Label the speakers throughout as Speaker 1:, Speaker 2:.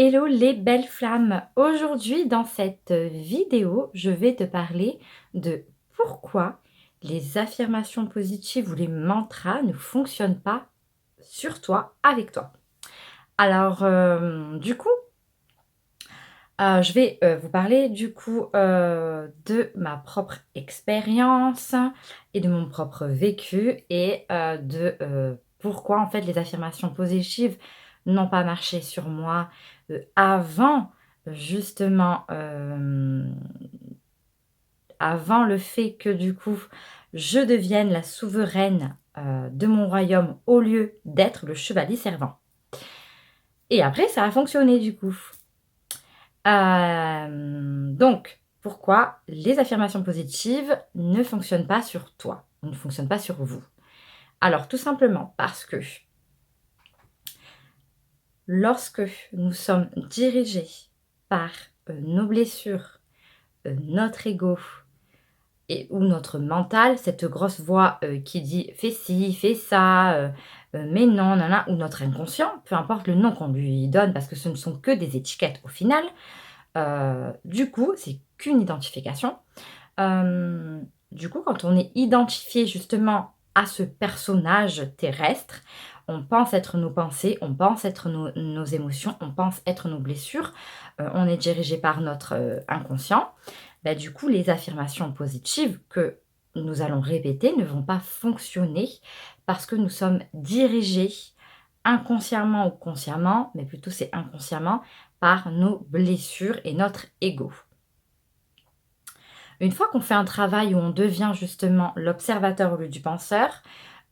Speaker 1: Hello les belles flammes! Aujourd'hui, dans cette vidéo, je vais te parler de pourquoi les affirmations positives ou les mantras ne fonctionnent pas sur toi, avec toi. Alors, je vais vous parler de ma propre expérience et de mon propre vécu et pourquoi en fait les affirmations positives n'ont pas marché sur moi avant justement, avant le fait que du coup je devienne la souveraine de mon royaume au lieu d'être le chevalier servant. Et après ça a fonctionné du coup. Donc, pourquoi les affirmations positives ne fonctionnent pas sur toi, ne fonctionnent pas sur vous? Alors, tout simplement parce que lorsque nous sommes dirigés par nos blessures, notre ego et ou notre mental, cette grosse voix qui dit fais ci, fais ça, mais non, nana, ou notre inconscient, peu importe le nom qu'on lui donne, parce que ce ne sont que des étiquettes au final. Du coup, c'est qu'une identification. Du coup, quand on est identifié justement à ce personnage terrestre, on pense être nos pensées, on pense être nos émotions, on pense être nos blessures, on est dirigé par notre, inconscient. Bah, du coup, les affirmations positives que nous allons répéter ne vont pas fonctionner parce que nous sommes dirigés inconsciemment ou consciemment, mais plutôt c'est inconsciemment, par nos blessures et notre ego. Une fois qu'on fait un travail où on devient justement l'observateur au lieu du penseur,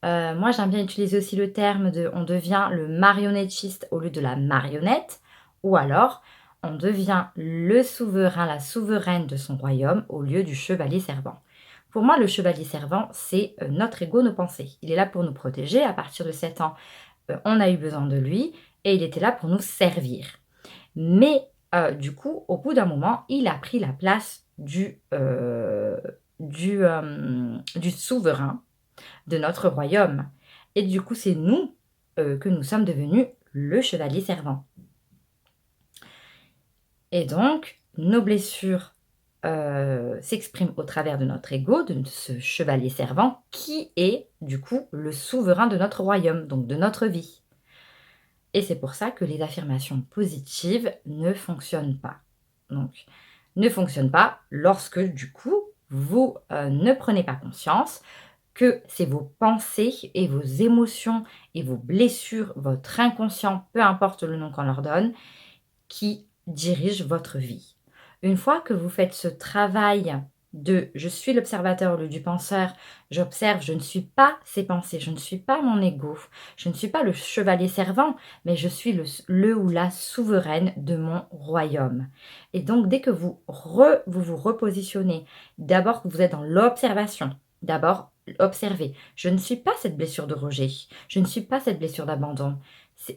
Speaker 1: moi j'aime bien utiliser aussi le terme de on devient le marionnettiste au lieu de la marionnette, ou alors on devient le souverain, la souveraine de son royaume au lieu du chevalier servant. Pour moi, le chevalier servant, c'est notre ego, nos pensées. Il est là pour nous protéger. À partir de 7 ans, on a eu besoin de lui et il était là pour nous servir. Mais du coup, au bout d'un moment, il a pris la place du souverain de notre royaume. Et du coup, c'est nous que nous sommes devenus le chevalier servant. Et donc, nos blessures s'expriment au travers de notre ego, de ce chevalier servant, qui est du coup le souverain de notre royaume, donc de notre vie. Et c'est pour ça que les affirmations positives ne fonctionnent pas. Donc, ne fonctionnent pas lorsque, du coup, vous ne prenez pas conscience que c'est vos pensées et vos émotions et vos blessures, votre inconscient, peu importe le nom qu'on leur donne, qui dirigent votre vie. Une fois que vous faites ce travail de je suis l'observateur au lieu du penseur, j'observe, je ne suis pas ces pensées, je ne suis pas mon ego, je ne suis pas le chevalier servant, mais je suis le ou la souveraine de mon royaume. Et donc, dès que vous repositionnez, d'abord que vous êtes dans l'observation, d'abord observez, je ne suis pas cette blessure de rejet, je ne suis pas cette blessure d'abandon.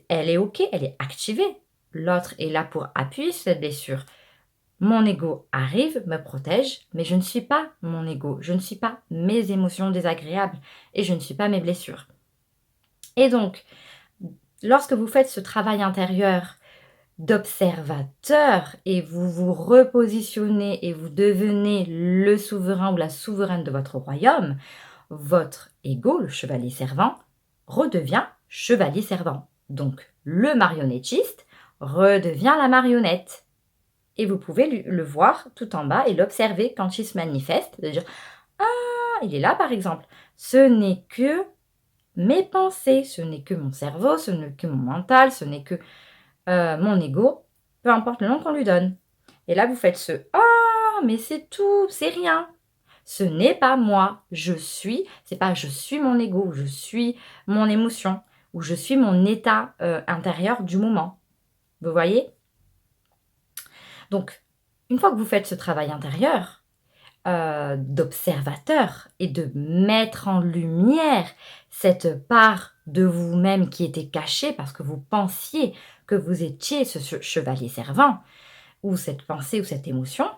Speaker 1: Elle est OK, elle est activée. L'autre est là pour appuyer sur cette blessure. Mon ego arrive, me protège, mais je ne suis pas mon ego, je ne suis pas mes émotions désagréables et je ne suis pas mes blessures. Et donc, lorsque vous faites ce travail intérieur d'observateur et vous vous repositionnez et vous devenez le souverain ou la souveraine de votre royaume, votre ego, le chevalier servant, redevient chevalier servant. Donc, le marionnettiste redevient la marionnette. Et vous pouvez le voir tout en bas et l'observer quand il se manifeste, de dire ah, il est là par exemple. Ce n'est que mes pensées, ce n'est que mon cerveau, ce n'est que mon mental, ce n'est que mon ego, peu importe le nom qu'on lui donne. Et là, vous faites ce ah, mais c'est tout, c'est rien. Ce n'est pas moi, je suis, c'est pas je suis mon ego, je suis mon émotion, ou je suis mon état intérieur du moment. Vous voyez? Donc, une fois que vous faites ce travail intérieur, d'observateur et de mettre en lumière cette part de vous-même qui était cachée parce que vous pensiez que vous étiez ce chevalier servant ou cette pensée ou cette émotion,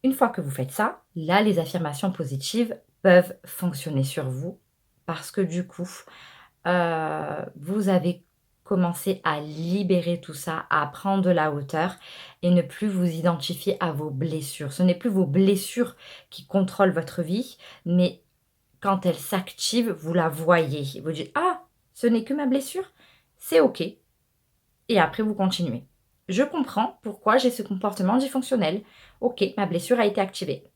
Speaker 1: une fois que vous faites ça, là, les affirmations positives peuvent fonctionner sur vous parce que du coup, vous avez commencer à libérer tout ça, à prendre de la hauteur et ne plus vous identifier à vos blessures. Ce n'est plus vos blessures qui contrôlent votre vie, mais quand elle s'active, vous la voyez. Vous dites: «Ah, ce n'est que ma blessure, c'est OK». Et après vous continuez. Je comprends pourquoi j'ai ce comportement dysfonctionnel. OK, ma blessure a été activée.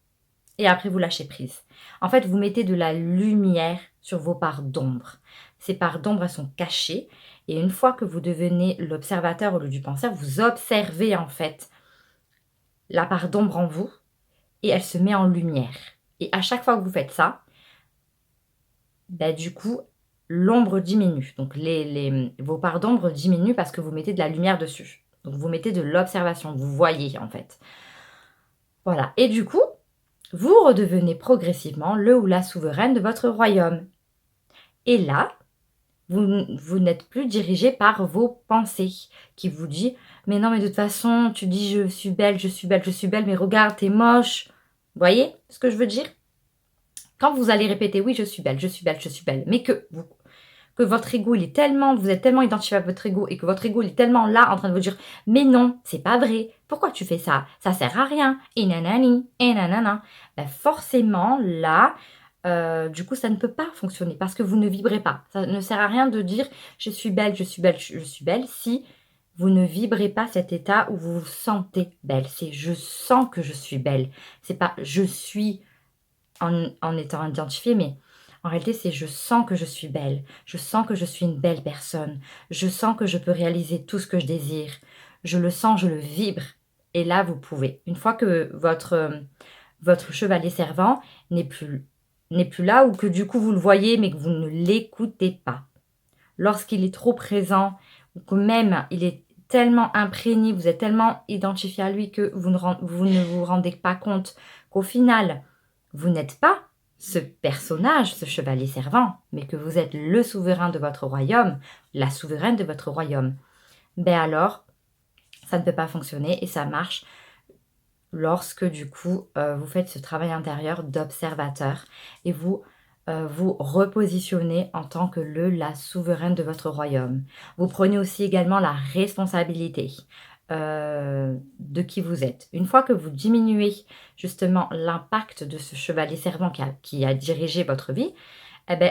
Speaker 1: Et après vous lâchez prise. En fait, vous mettez de la lumière sur vos parts d'ombre. Ces parts d'ombre, elles sont cachées et une fois que vous devenez l'observateur au lieu du penseur, vous observez en fait la part d'ombre en vous et elle se met en lumière. Et à chaque fois que vous faites ça, du coup, l'ombre diminue. Donc vos parts d'ombre diminuent parce que vous mettez de la lumière dessus. Donc vous mettez de l'observation, vous voyez en fait. Voilà. Et du coup, vous redevenez progressivement le ou la souveraine de votre royaume. Et là, vous n'êtes plus dirigé par vos pensées qui vous dit: «Mais non, mais de toute façon, tu dis je suis belle, je suis belle, je suis belle, mais regarde, t'es moche». Vous voyez ce que je veux dire? Quand vous allez répéter: «Oui, je suis belle, je suis belle, je suis belle», mais que votre ego, il est tellement vous êtes tellement identifié à votre ego et que votre ego, il est tellement là en train de vous dire: «Mais non, c'est pas vrai. Pourquoi tu fais ça? Ça sert à rien et nanani et nanana». Forcément là, du coup, ça ne peut pas fonctionner parce que vous ne vibrez pas. Ça ne sert à rien de dire: «Je suis belle, je suis belle, je suis belle», si vous ne vibrez pas cet état où vous vous sentez belle. C'est: «Je sens que je suis belle». C'est pas: «Je suis» en étant identifié, mais en réalité, c'est: «Je sens que je suis belle. Je sens que je suis une belle personne. Je sens que je peux réaliser tout ce que je désire. Je le sens, je le vibre». Et là, vous pouvez. Une fois que votre chevalier servant n'est plus là ou que du coup vous le voyez mais que vous ne l'écoutez pas. Lorsqu'il est trop présent ou que même il est tellement imprégné, vous êtes tellement identifié à lui que vous ne vous rendez pas compte qu'au final, vous n'êtes pas ce personnage, ce chevalier servant, mais que vous êtes le souverain de votre royaume, la souveraine de votre royaume. Alors, ça ne peut pas fonctionner et ça marche lorsque du coup, vous faites ce travail intérieur d'observateur et vous repositionnez en tant que la souveraine de votre royaume. Vous prenez aussi également la responsabilité, de qui vous êtes. Une fois que vous diminuez justement l'impact de ce chevalier servant qui a dirigé votre vie,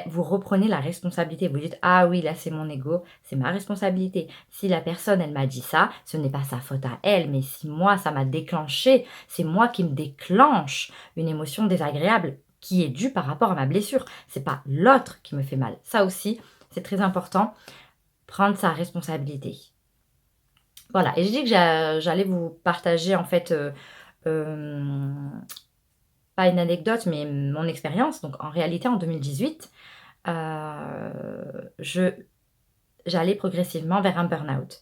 Speaker 1: vous reprenez la responsabilité. Vous dites: «Ah oui, là, c'est mon ego, c'est ma responsabilité. Si la personne, elle m'a dit ça, ce n'est pas sa faute à elle, mais si moi, ça m'a déclenché, c'est moi qui me déclenche une émotion désagréable qui est due par rapport à ma blessure. C'est pas l'autre qui me fait mal». Ça aussi, c'est très important, prendre sa responsabilité. Voilà, et j'ai dit que j'allais vous partager en fait, hem, pas une anecdote, mais mon expérience. Donc en réalité, en 2018, je j'allais progressivement vers un burn-out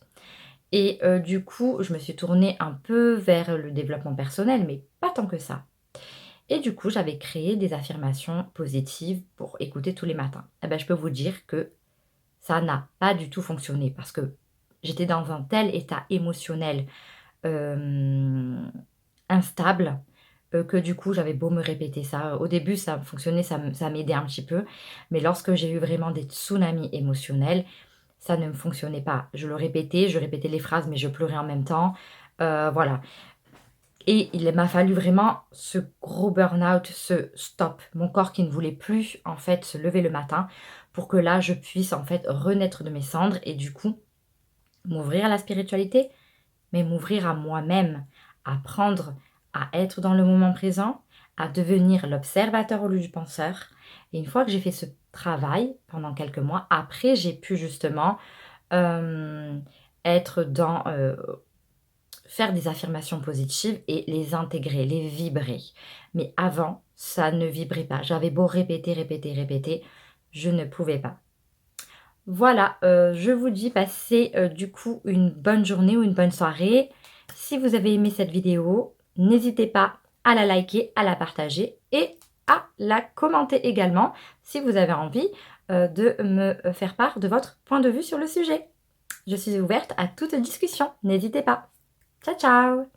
Speaker 1: et du coup, je me suis tournée un peu vers le développement personnel, mais pas tant que ça et du coup, j'avais créé des affirmations positives pour écouter tous les matins. Je peux vous dire que ça n'a pas du tout fonctionné parce que j'étais dans un tel état émotionnel, hem, instable, que du coup, j'avais beau me répéter ça. Au début, ça fonctionnait, ça m'aidait un petit peu, mais lorsque j'ai eu vraiment des tsunamis émotionnels, ça ne me fonctionnait pas. Je répétais les phrases, mais je pleurais en même temps, voilà et il m'a fallu vraiment ce gros burn-out, ce stop, mon corps qui ne voulait plus, en fait, se lever le matin pour que là, je puisse, en fait, renaître de mes cendres et du coup, m'ouvrir à la spiritualité, mais m'ouvrir à moi-même, apprendre à être dans le moment présent, à devenir l'observateur au lieu du penseur. Et une fois que j'ai fait ce travail pendant quelques mois, après j'ai pu justement hem, être dans, faire des affirmations positives et les intégrer, les vibrer. Mais avant, ça ne vibrait pas. J'avais beau répéter, répéter, répéter, je ne pouvais pas. Voilà, je vous dis passez, du coup une bonne journée ou une bonne soirée. Si vous avez aimé cette vidéo, n'hésitez pas à la liker, à la partager et à la commenter également si vous avez envie, de me faire part de votre point de vue sur le sujet. Je suis ouverte à toute discussion, n'hésitez pas. Ciao, ciao!